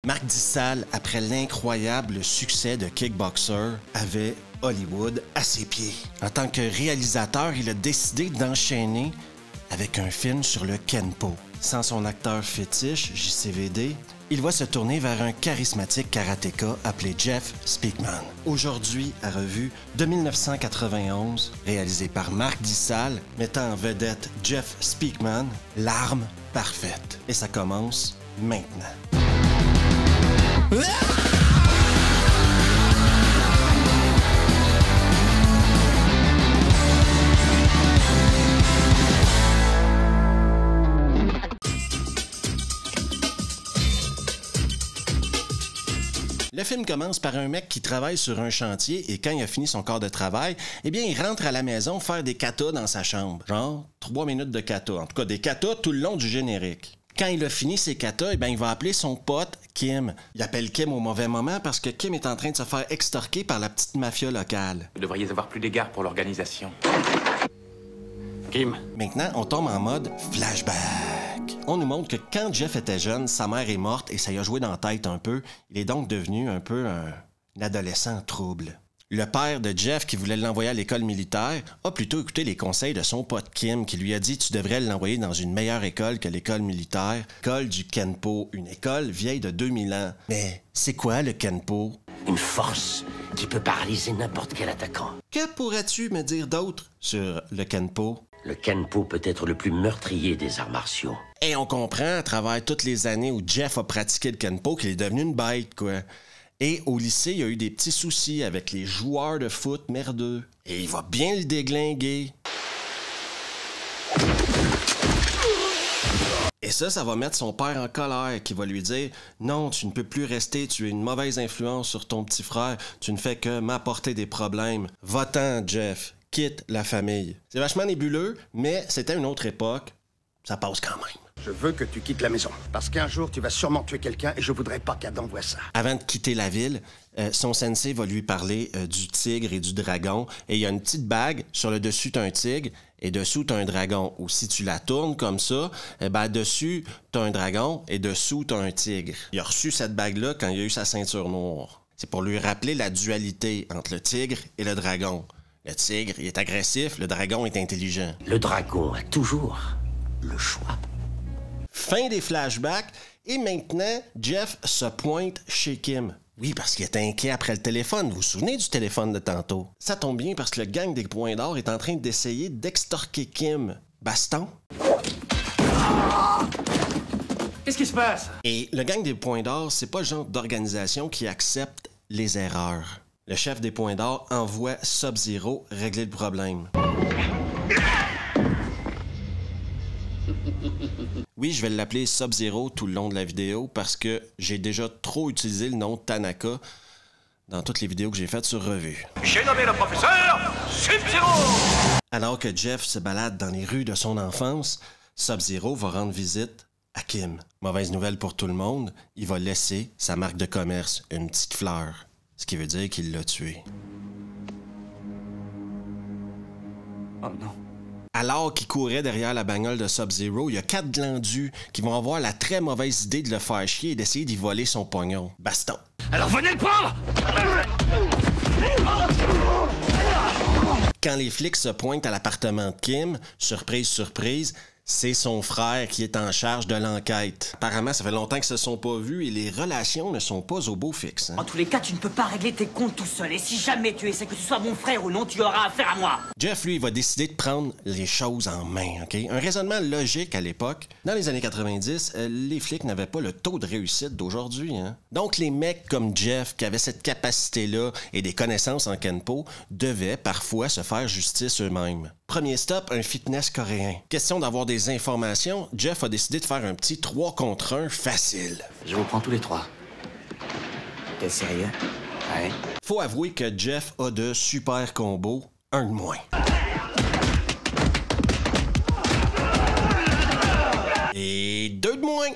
Marc Dissal, après l'incroyable succès de Kickboxer, avait Hollywood à ses pieds. En tant que réalisateur, il a décidé d'enchaîner avec un film sur le Kenpo. Sans son acteur fétiche, JCVD, il va se tourner vers un charismatique karatéka appelé Jeff Speakman. Aujourd'hui, à revue de 1991, réalisé par Marc Dissal, mettant en vedette Jeff Speakman, L'arme parfaite. Et ça commence maintenant. Le film commence par un mec qui travaille sur un chantier et quand il a fini son corps de travail, eh bien, il rentre à la maison faire des katas dans sa chambre. Genre 3 minutes de kata. En tout cas, des katas tout le long du générique. Quand il a fini ses katas, eh bien, il va appeler son pote Kim. Il appelle Kim au mauvais moment parce que Kim est en train de se faire extorquer par la petite mafia locale. Vous devriez avoir plus d'égard pour l'organisation. Kim. Maintenant, on tombe en mode flashback. On nous montre que quand Jeff était jeune, sa mère est morte et ça lui a joué dans la tête un peu. Il est donc devenu un peu un adolescent trouble. Le père de Jeff, qui voulait l'envoyer à l'école militaire, a plutôt écouté les conseils de son pote Kim, qui lui a dit « Tu devrais l'envoyer dans une meilleure école que l'école militaire, l'école du Kenpo, une école vieille de 2000 ans. » Mais c'est quoi le Kenpo? Une force qui peut paralyser n'importe quel attaquant. Que pourrais-tu me dire d'autre sur le Kenpo? Le Kenpo peut être le plus meurtrier des arts martiaux. Et on comprend, à travers toutes les années où Jeff a pratiqué le Kenpo, qu'il est devenu une bête, quoi. Et au lycée, il y a eu des petits soucis avec les joueurs de foot merdeux. Et il va bien le déglinguer. Et ça va mettre son père en colère, qui va lui dire « Non, tu ne peux plus rester, tu es une mauvaise influence sur ton petit frère, tu ne fais que m'apporter des problèmes. Va-t'en, Jeff, quitte la famille. » C'est vachement nébuleux, mais c'était une autre époque. Ça passe quand même. Je veux que tu quittes la maison, parce qu'un jour, tu vas sûrement tuer quelqu'un et je voudrais pas qu'Adam voie ça. Avant de quitter la ville, son sensei va lui parler du tigre et du dragon. Et il y a une petite bague, sur le dessus, t'as un tigre, et dessous, t'as un dragon. Ou si tu la tournes comme ça, dessus, t'as un dragon, et dessous, t'as un tigre. Il a reçu cette bague-là quand il a eu sa ceinture noire. C'est pour lui rappeler la dualité entre le tigre et le dragon. Le tigre, il est agressif, le dragon est intelligent. Le dragon a toujours le choix. Fin des flashbacks, et maintenant, Jeff se pointe chez Kim. Oui, parce qu'il était inquiet après le téléphone. Vous vous souvenez du téléphone de tantôt? Ça tombe bien parce que le gang des Points d'Or est en train d'essayer d'extorquer Kim. Baston? Qu'est-ce qui se passe? Et le gang des Points d'Or, c'est pas le genre d'organisation qui accepte les erreurs. Le chef des Points d'Or envoie Sub-Zero régler le problème. Oui, je vais l'appeler Sub-Zero tout le long de la vidéo parce que j'ai déjà trop utilisé le nom Tanaka dans toutes les vidéos que j'ai faites sur Revue. J'ai nommé le professeur Sub-Zero! Alors que Jeff se balade dans les rues de son enfance, Sub-Zero va rendre visite à Kim. Mauvaise nouvelle pour tout le monde, il va laisser sa marque de commerce, une petite fleur, ce qui veut dire qu'il l'a tué. Oh non. Alors qu'il courait derrière la bagnole de Sub-Zero, il y a 4 glandus qui vont avoir la très mauvaise idée de le faire chier et d'essayer d'y voler son pognon. Baston. Alors venez le prendre! Quand les flics se pointent à l'appartement de Kim, surprise, surprise, c'est son frère qui est en charge de l'enquête. Apparemment, ça fait longtemps qu'ils se sont pas vus et les relations ne sont pas au beau fixe. Hein? En tous les cas, tu ne peux pas régler tes comptes tout seul. Et si jamais tu essaies que tu sois mon frère ou non, tu auras affaire à moi. Jeff, lui, va décider de prendre les choses en main, OK? Un raisonnement logique à l'époque. Dans les années 90, les flics n'avaient pas le taux de réussite d'aujourd'hui, hein? Donc, les mecs comme Jeff, qui avaient cette capacité-là et des connaissances en Kenpo, devaient parfois se faire justice eux-mêmes. Premier stop, un fitness coréen. Question d'avoir des informations, Jeff a décidé de faire un petit 3 contre 1 facile. Je vous prends tous les 3. T'es sérieux? Ouais. Faut avouer que Jeff a de super combos, un de moins. Et 2 de moins.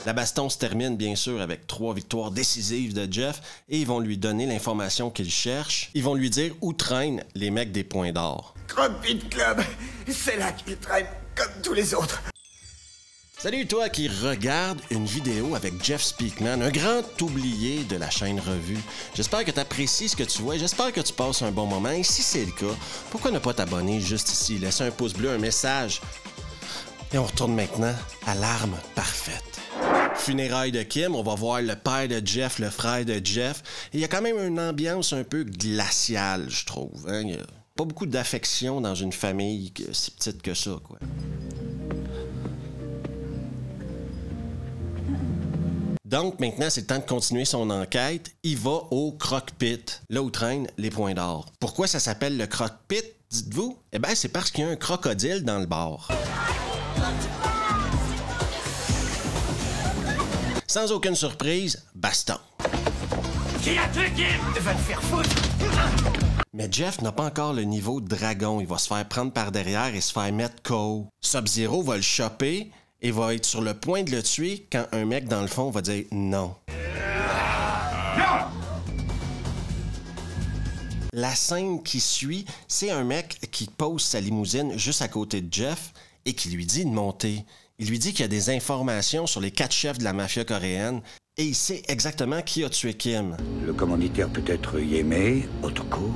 La baston se termine bien sûr avec 3 victoires décisives de Jeff et ils vont lui donner l'information qu'il cherche. Ils vont lui dire où traînent les mecs des Points d'Or. CrossFit Club, c'est là qu'il traîne, comme tous les autres. Salut toi qui regarde une vidéo avec Jeff Speakman, un grand oublié de la chaîne Revue. J'espère que tu apprécies ce que tu vois et j'espère que tu passes un bon moment. Et si c'est le cas, pourquoi ne pas t'abonner juste ici, laisser un pouce bleu, un message. Et on retourne maintenant à l'arme parfaite. Funérailles de Kim, on va voir le père de Jeff, le frère de Jeff. Et il y a quand même une ambiance un peu glaciale, je trouve. Hein? Il n'y a pas beaucoup d'affection dans une famille si petite que ça, quoi. Donc, maintenant, c'est le temps de continuer son enquête. Il va au croque-pit, là où traînent les points d'or. Pourquoi ça s'appelle le croque-pit, dites-vous? Eh bien, c'est parce qu'il y a un crocodile dans le bar. Sans aucune surprise, baston. Qui a tué Kim? Va te faire foutre! Mais Jeff n'a pas encore le niveau de dragon. Il va se faire prendre par derrière et se faire mettre KO. Sub-Zero va le choper et va être sur le point de le tuer quand un mec dans le fond va dire non. Non! La scène qui suit, c'est un mec qui pose sa limousine juste à côté de Jeff et qui lui dit de monter. Il lui dit qu'il y a des informations sur les 4 chefs de la mafia coréenne et il sait exactement qui a tué Kim. Le commanditaire peut être Yeme, Otoko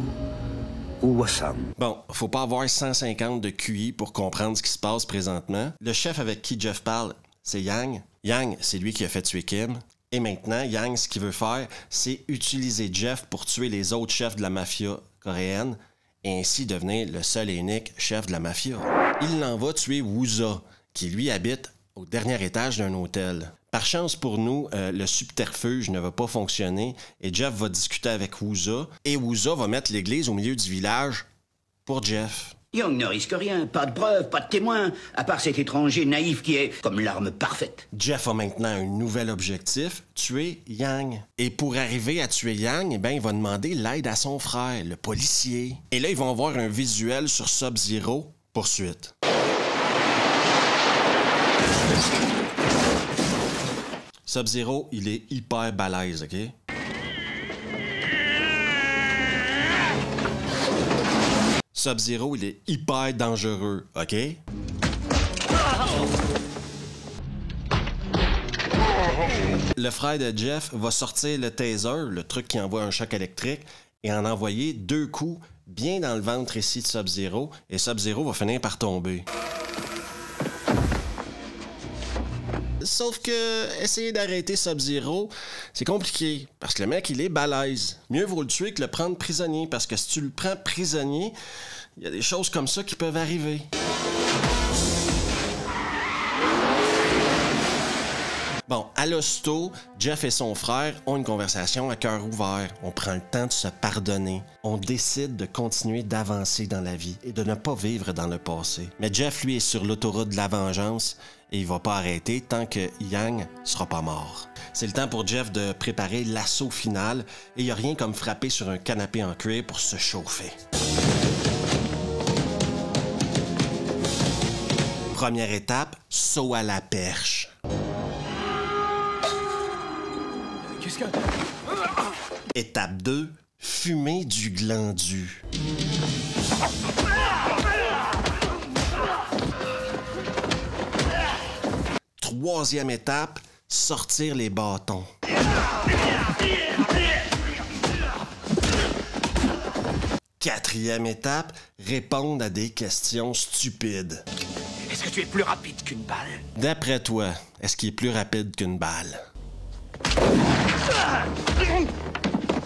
ou Wassam. Bon, faut pas avoir 150 de QI pour comprendre ce qui se passe présentement. Le chef avec qui Jeff parle, c'est Yang. Yang, c'est lui qui a fait tuer Kim. Et maintenant, Yang, ce qu'il veut faire, c'est utiliser Jeff pour tuer les autres chefs de la mafia coréenne et ainsi devenir le seul et unique chef de la mafia. Il l'en va tuer Wooza, qui lui habite au dernier étage d'un hôtel. Par chance pour nous, le subterfuge ne va pas fonctionner et Jeff va discuter avec Wooza et Wooza va mettre l'église au milieu du village pour Jeff. Young ne risque rien, pas de preuves, pas de témoins, à part cet étranger naïf qui est comme l'arme parfaite. Jeff a maintenant un nouvel objectif, tuer Yang. Et pour arriver à tuer Yang, eh bien, il va demander l'aide à son frère, le policier. Et là, ils vont avoir un visuel sur Sub-Zero. Poursuite. Sub-Zero, il est hyper balèze, OK? Sub-Zero, il est hyper dangereux, OK? Le frère de Jeff va sortir le taser, le truc qui envoie un choc électrique, et en envoyer 2 coups bien dans le ventre ici de Sub-Zero, et Sub-Zero va finir par tomber. Sauf que essayer d'arrêter Sub-Zero, c'est compliqué, parce que le mec, il est balèze. Mieux vaut le tuer que le prendre prisonnier, parce que si tu le prends prisonnier, il y a des choses comme ça qui peuvent arriver. Bon, à l'hosto, Jeff et son frère ont une conversation à cœur ouvert. On prend le temps de se pardonner. On décide de continuer d'avancer dans la vie et de ne pas vivre dans le passé. Mais Jeff, lui, est sur l'autoroute de la vengeance et il va pas arrêter tant que Yang sera pas mort. C'est le temps pour Jeff de préparer l'assaut final et il n'y a rien comme frapper sur un canapé en cuir pour se chauffer. Première étape, saut à la perche. Qu'est-ce que... Étape 2, fumer du glandu. Troisième étape, sortir les bâtons. Quatrième étape, répondre à des questions stupides. Est-ce que tu es plus rapide qu'une balle? D'après toi, est-ce qu'il est plus rapide qu'une balle?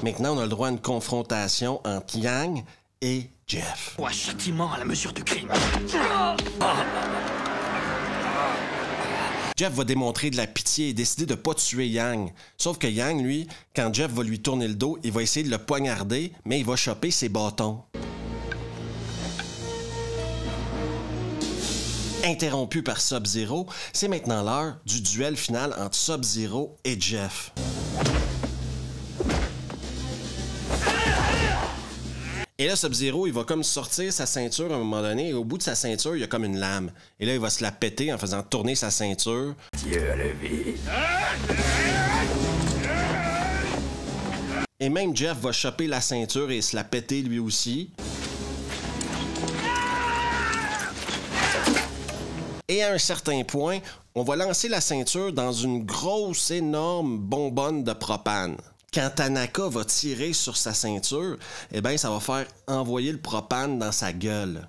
Maintenant, on a le droit à une confrontation entre Yang et Jeff. Ou un châtiment à la mesure du crime. Jeff va démontrer de la pitié et décider de ne pas tuer Yang. Sauf que Yang, lui, quand Jeff va lui tourner le dos, il va essayer de le poignarder, mais il va choper ses bâtons. Interrompu par Sub-Zero, c'est maintenant l'heure du duel final entre Sub-Zero et Jeff. Et là, Sub-Zero, il va comme sortir sa ceinture à un moment donné, et au bout de sa ceinture, il y a comme une lame. Et là, il va se la péter en faisant tourner sa ceinture. Dieu à la vie. Et même Jeff va choper la ceinture et se la péter lui aussi. Et à un certain point, on va lancer la ceinture dans une grosse, énorme bonbonne de propane. Quand Tanaka va tirer sur sa ceinture, eh bien, ça va faire envoyer le propane dans sa gueule.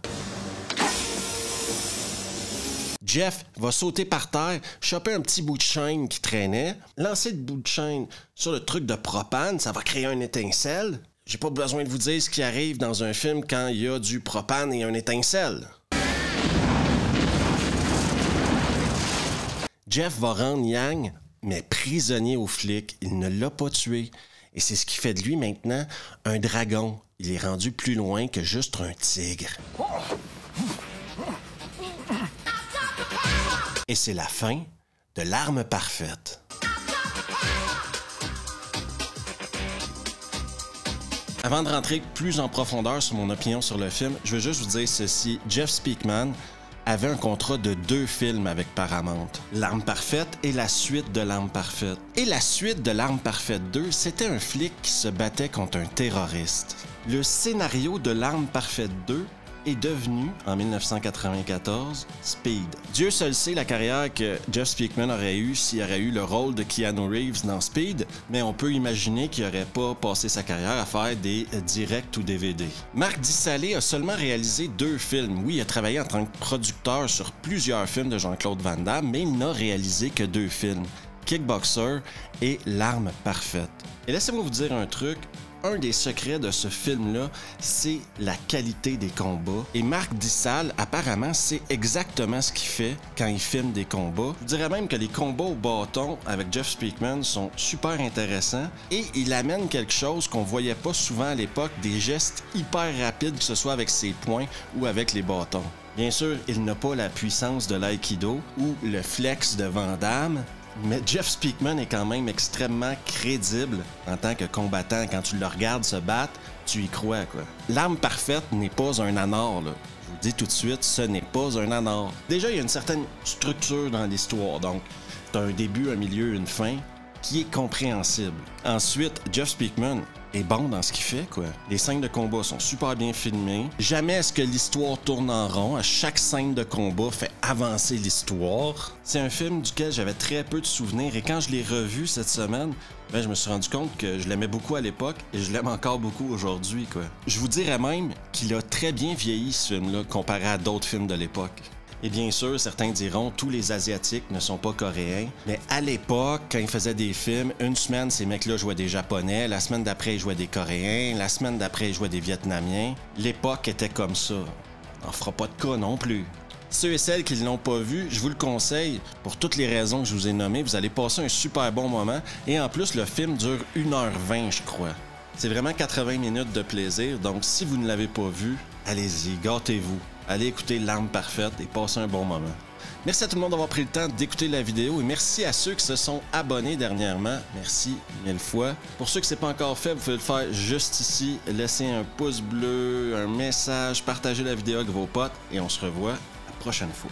Jeff va sauter par terre, choper un petit bout de chaîne qui traînait, lancer le bout de chaîne sur le truc de propane, ça va créer une étincelle. J'ai pas besoin de vous dire ce qui arrive dans un film quand il y a du propane et une étincelle. Jeff va rendre Yang, mais prisonnier aux flics. Il ne l'a pas tué. Et c'est ce qui fait de lui maintenant un dragon. Il est rendu plus loin que juste un tigre. Et c'est la fin de L'arme parfaite. Avant de rentrer plus en profondeur sur mon opinion sur le film, je veux juste vous dire ceci. Jeff Speakman avait un contrat de 2 films avec Paramount. L'arme parfaite et la suite de L'arme parfaite. Et la suite de L'arme parfaite 2, c'était un flic qui se battait contre un terroriste. Le scénario de L'arme parfaite 2 est devenu, en 1994, Speed. Dieu seul sait la carrière que Jeff Speakman aurait eue s'il aurait eu le rôle de Keanu Reeves dans Speed, mais on peut imaginer qu'il n'aurait pas passé sa carrière à faire des directs ou DVD. Marc Dissalé a seulement réalisé 2 films. Oui, il a travaillé en tant que producteur sur plusieurs films de Jean-Claude Van Damme, mais il n'a réalisé que 2 films, Kickboxer et L'arme parfaite. Et laissez-moi vous dire un truc. Un des secrets de ce film-là, c'est la qualité des combats. Et Marc Dissal, apparemment, c'est exactement ce qu'il fait quand il filme des combats. Je dirais même que les combats au bâton avec Jeff Speakman sont super intéressants et il amène quelque chose qu'on voyait pas souvent à l'époque, des gestes hyper rapides, que ce soit avec ses poings ou avec les bâtons. Bien sûr, il n'a pas la puissance de l'aïkido ou le flex de Van Damme, mais Jeff Speakman est quand même extrêmement crédible en tant que combattant. Quand tu le regardes se battre, tu y crois, quoi. L'arme parfaite n'est pas un anard, là. Je vous dis tout de suite, ce n'est pas un anard. Déjà, il y a une certaine structure dans l'histoire, donc t'as un début, un milieu, une fin qui est compréhensible. Ensuite, Jeff Speakman est bon dans ce qu'il fait, quoi. Les scènes de combat sont super bien filmées. Jamais est-ce que l'histoire tourne en rond. À chaque scène de combat fait avancer l'histoire. C'est un film duquel j'avais très peu de souvenirs et quand je l'ai revu cette semaine, ben, je me suis rendu compte que je l'aimais beaucoup à l'époque et je l'aime encore beaucoup aujourd'hui, quoi. Je vous dirais même qu'il a très bien vieilli, ce film-là, comparé à d'autres films de l'époque. Et bien sûr, certains diront tous les Asiatiques ne sont pas coréens, mais à l'époque, quand ils faisaient des films, une semaine, ces mecs-là jouaient des Japonais, la semaine d'après, ils jouaient des Coréens, la semaine d'après, ils jouaient des Vietnamiens. L'époque était comme ça. On fera pas de cas non plus. Ceux et celles qui ne l'ont pas vu, je vous le conseille, pour toutes les raisons que je vous ai nommées, vous allez passer un super bon moment, et en plus, le film dure 1h20, je crois. C'est vraiment 80 minutes de plaisir, donc si vous ne l'avez pas vu, allez-y, gâtez-vous. Allez écouter L'arme parfaite et passez un bon moment. Merci à tout le monde d'avoir pris le temps d'écouter la vidéo et merci à ceux qui se sont abonnés dernièrement. Merci 1000 fois. Pour ceux qui ne sont pas encore fait, vous pouvez le faire juste ici. Laissez un pouce bleu, un message, partagez la vidéo avec vos potes et on se revoit la prochaine fois.